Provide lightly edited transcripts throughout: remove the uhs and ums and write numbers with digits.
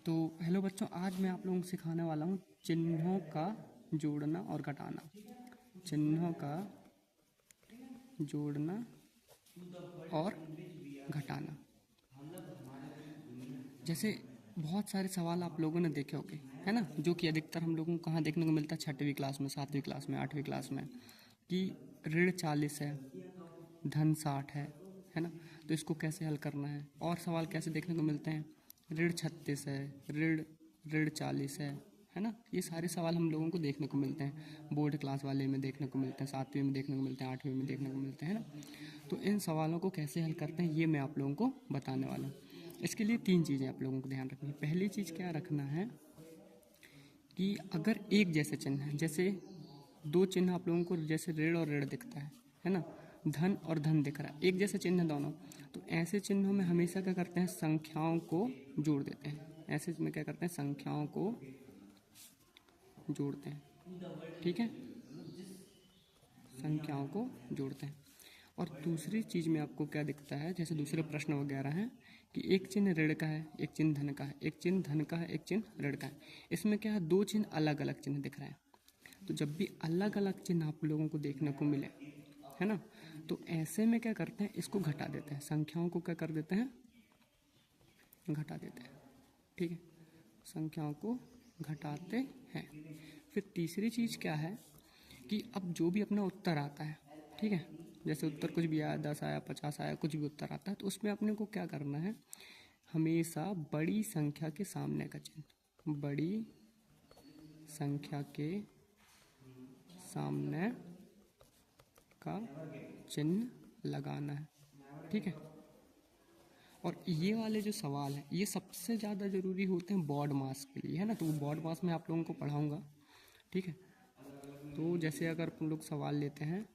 तो हेलो बच्चों, आज मैं आप लोगों को सिखाने वाला हूँ चिन्हों का जोड़ना और घटाना। चिन्हों का जोड़ना और घटाना। जैसे बहुत सारे सवाल आप लोगों ने देखे होंगे, है ना, जो कि अधिकतर हम लोगों को कहाँ देखने को मिलता है, छठवीं क्लास में, सातवीं क्लास में, आठवीं क्लास में, कि ऋण 40 है, धन 60 है ना। तो इसको कैसे हल करना है। और सवाल कैसे देखने को मिलते हैं, ऋण 36 है, ऋण ऋण 40 है ना। ये सारे सवाल हम लोगों को देखने को मिलते हैं, बोर्ड क्लास वाले में देखने को मिलते हैं, सातवीं में देखने को मिलते हैं, आठवीं में देखने को मिलते हैं, है ना। तो इन सवालों को कैसे हल करते हैं ये मैं आप लोगों को बताने वाला हूँ। इसके लिए 3 चीज़ें आप लोगों को ध्यान रखनी है। पहली चीज़ क्या रखना है कि अगर एक जैसे चिन्ह है, जैसे दो चिन्ह आप लोगों को जैसे ऋण और ऋण दिखता है ना, धन और धन दिख रहा है, एक जैसे चिन्ह है दोनों, तो ऐसे चिन्हों में हमेशा क्या करते हैं, संख्याओं को जोड़ देते हैं। ऐसे में क्या करते हैं, संख्याओं को जोड़ते हैं, ठीक है, संख्याओं को जोड़ते हैं। और दूसरी चीज़ में आपको क्या दिखता है, जैसे दूसरे प्रश्न वगैरह हैं कि एक चिन्ह ऋण का है, एक चिन्ह धन का है, एक चिन्ह धन का है, एक चिन्ह ऋण का है। इसमें क्या है, दो चिन्ह अलग अलग चिन्ह दिख रहे हैं। तो जब भी अलग अलग चिन्ह आप लोगों को देखने को मिले, है ना, तो ऐसे में क्या करते हैं, इसको घटा देते हैं, संख्याओं को क्या कर देते हैं, घटा देते हैं, ठीक है, संख्याओं को घटाते हैं। फिर तीसरी चीज़ क्या है कि अब जो भी अपना उत्तर आता है, ठीक है, जैसे उत्तर कुछ भी आया, 10 आया, 50 आया, कुछ भी उत्तर आता है, तो उसमें अपने को क्या करना है, हमेशा बड़ी संख्या के सामने का चिन्ह, बड़ी संख्या के सामने का चिन्ह लगाना है, ठीक है। और ये वाले जो सवाल हैं ये सबसे ज़्यादा ज़रूरी होते हैं बोर्ड मास के लिए, है ना। तो वो बोर्ड मास में आप लोगों को पढ़ाऊंगा, ठीक है। तो जैसे अगर हम लोग सवाल लेते हैं,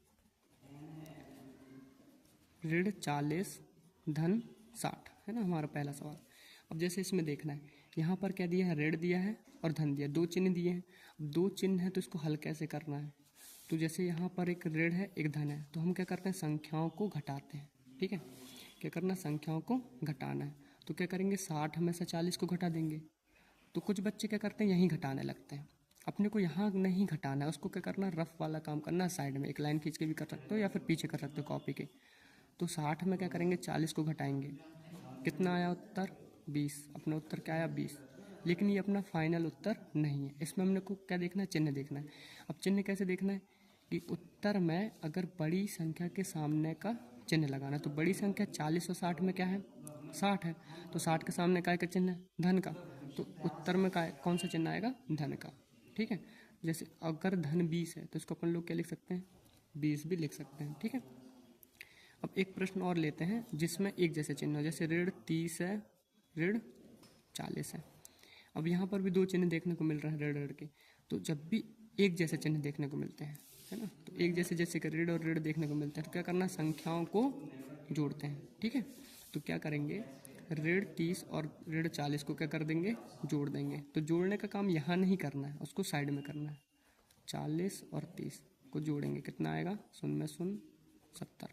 ऋण 40 धन 60 है ना, हमारा पहला सवाल। अब जैसे इसमें देखना है, यहाँ पर क्या दिया है, ऋण दिया है और धन दिया, दो चिन्ह दिए हैं। अब दो चिन्ह है तो इसको हल कैसे करना है, तो जैसे यहाँ पर एक ऋण है, एक धन है, तो हम क्या करते हैं, संख्याओं को घटाते हैं, ठीक है। क्या करना, संख्याओं को घटाना है, तो क्या करेंगे, 60 हमेशा 40 को घटा देंगे। तो कुछ बच्चे क्या करते हैं, यहीं घटाने लगते हैं, अपने को यहाँ नहीं घटाना है, उसको क्या करना, रफ वाला काम करना है, साइड में एक लाइन खींच के भी कर सकते हो या फिर पीछे कर सकते हो कॉपी के। तो 60 में क्या करेंगे, 40 को घटाएंगे, कितना आया उत्तर, 20। अपना उत्तर क्या आया, 20। लेकिन ये अपना फाइनल उत्तर नहीं है, इसमें हमने को क्या देखना है, चिन्ह देखना है। अब चिन्ह कैसे देखना है कि उत्तर में अगर बड़ी संख्या के सामने का चिन्ह लगाना है, तो बड़ी संख्या 40 और 60 में क्या है, 60 है, तो 60 के सामने काय का चिन्ह है, धन का, तो उत्तर में काय कौन सा चिन्ह आएगा, धन का, ठीक है। जैसे अगर धन 20 है तो इसको अपन लोग क्या लिख सकते हैं, 20 भी लिख सकते हैं, ठीक है। अब एक प्रश्न और लेते हैं जिसमें एक जैसे चिन्ह हो, जैसे ऋण 30 है, ऋण 40 है। अब यहाँ पर भी दो चिन्ह देखने को मिल रहे हैं ऋण ऋण के, तो जब भी एक जैसे चिन्ह देखने को मिलते हैं, है ना, तो एक जैसे जैसे कि ऋण और ऋण देखने को मिलते हैं, तो क्या करना, संख्याओं को जोड़ते हैं, ठीक है। तो क्या करेंगे, ऋण 30 और ऋण 40 को क्या कर देंगे, जोड़ देंगे। तो जोड़ने का काम यहाँ नहीं करना है, उसको साइड में करना है। 40 और 30 को जोड़ेंगे, कितना आएगा, शून्य में शून्य, 70,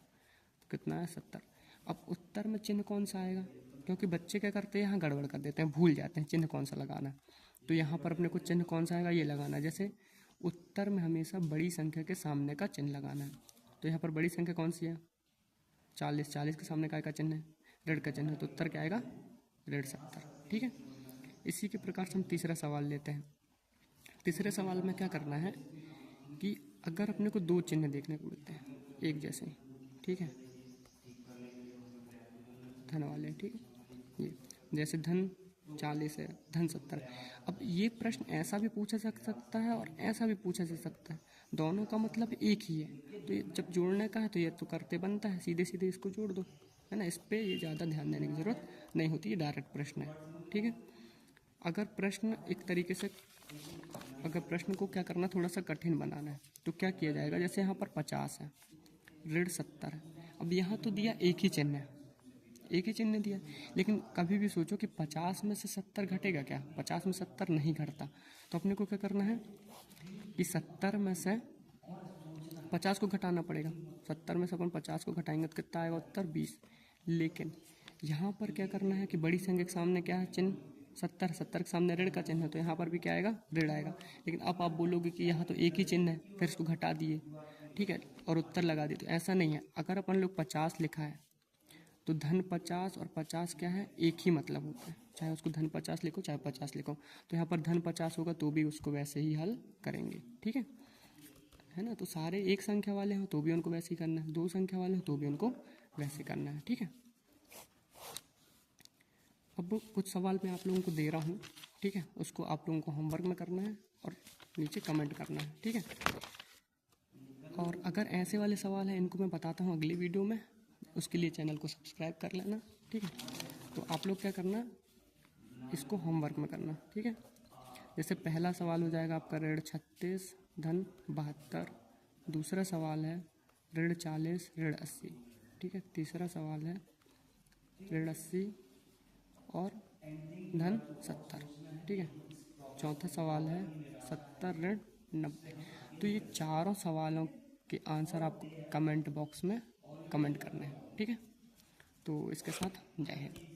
कितना है, 70। अब उत्तर में चिन्ह कौन सा आएगा, क्योंकि बच्चे क्या करते हैं, यहाँ गड़बड़ कर देते हैं, भूल जाते हैं चिन्ह कौन सा लगाना है। तो यहाँ पर अपने को चिन्ह कौन सा आएगा, ये लगाना है। जैसे उत्तर में हमेशा बड़ी संख्या के सामने का चिन्ह लगाना है, तो यहाँ पर बड़ी संख्या कौन सी है, 40, 40 के सामने का चिन्ह है, ऋण का चिन्ह है, तो उत्तर क्या आएगा, ऋण 70, ठीक है। इसी के प्रकार से हम तीसरा सवाल लेते हैं। तीसरे सवाल में क्या करना है कि अगर अपने को दो चिन्ह देखने को मिलते हैं एक जैसे, ठीक है, धन वाले, ठीक है, ये जैसे धन 40 है, धन 70 है। अब ये प्रश्न ऐसा भी पूछा जा सकता है और ऐसा भी पूछा जा सकता है, दोनों का मतलब एक ही है। तो ये जब जोड़ने का है तो ये तो करते बनता है, सीधे सीधे इसको जोड़ दो, है ना, इस पर ये ज़्यादा ध्यान देने की ज़रूरत नहीं होती, ये डायरेक्ट प्रश्न है, ठीक है। अगर प्रश्न एक तरीके से, अगर प्रश्न को क्या करना, थोड़ा सा कठिन बनाना है, तो क्या किया जाएगा, जैसे यहाँ पर 50 है, ऋण 70 है। अब यहाँ तो दिया एक ही चिन्ह है, एक ही चिन्ह दिया, लेकिन कभी भी सोचो कि 50 में से 70 घटेगा क्या, 50 में 70 नहीं घटता। तो अपने को क्या करना है कि 70 में से 50 को घटाना पड़ेगा, 70 में से अपन 50 को घटाएंगे तो कितना आएगा उत्तर, 20। लेकिन यहाँ पर क्या करना है कि बड़ी संख्या के सामने क्या है, चिन्ह 70, 70 के सामने ऋण का चिन्ह है तो यहाँ पर भी क्या आएगा, ऋण आएगा। लेकिन अब आप बोलोगे कि यहाँ तो एक ही चिन्ह है, फिर इसको घटा दिए, ठीक है, और उत्तर लगा दिए, तो ऐसा नहीं है। अगर अपन लोग 50 लिखा है तो धन 50 और 50 क्या है, एक ही मतलब होता है, चाहे उसको धन 50 लिखो चाहे 50 लिखो। तो यहाँ पर धन 50 होगा तो भी उसको वैसे ही हल करेंगे, ठीक है ना। तो सारे एक संख्या वाले हो तो भी उनको वैसे ही करना है, दो संख्या वाले हो तो भी उनको वैसे करना है, ठीक है। अब कुछ सवाल मैं आप लोगों को दे रहा हूँ, ठीक है, उसको आप लोगों को होमवर्क में करना है और नीचे कमेंट करना है, ठीक है। और अगर ऐसे वाले सवाल हैं इनको मैं बताता हूँ अगली वीडियो में, उसके लिए चैनल को सब्सक्राइब कर लेना, ठीक है। तो आप लोग क्या करना, इसको होमवर्क में करना, ठीक है। जैसे पहला सवाल हो जाएगा आपका ऋण 36 धन 72, दूसरा सवाल है ऋण 40 ऋण 80, ठीक है। तीसरा सवाल है ऋण 80 और धन 70, ठीक है। चौथा सवाल है 70 ऋण 90। तो ये चारों सवालों के आंसर आपको कमेंट बॉक्स में कमेंट करने हैं, ठीक है। तो इसके साथ जय हिंद।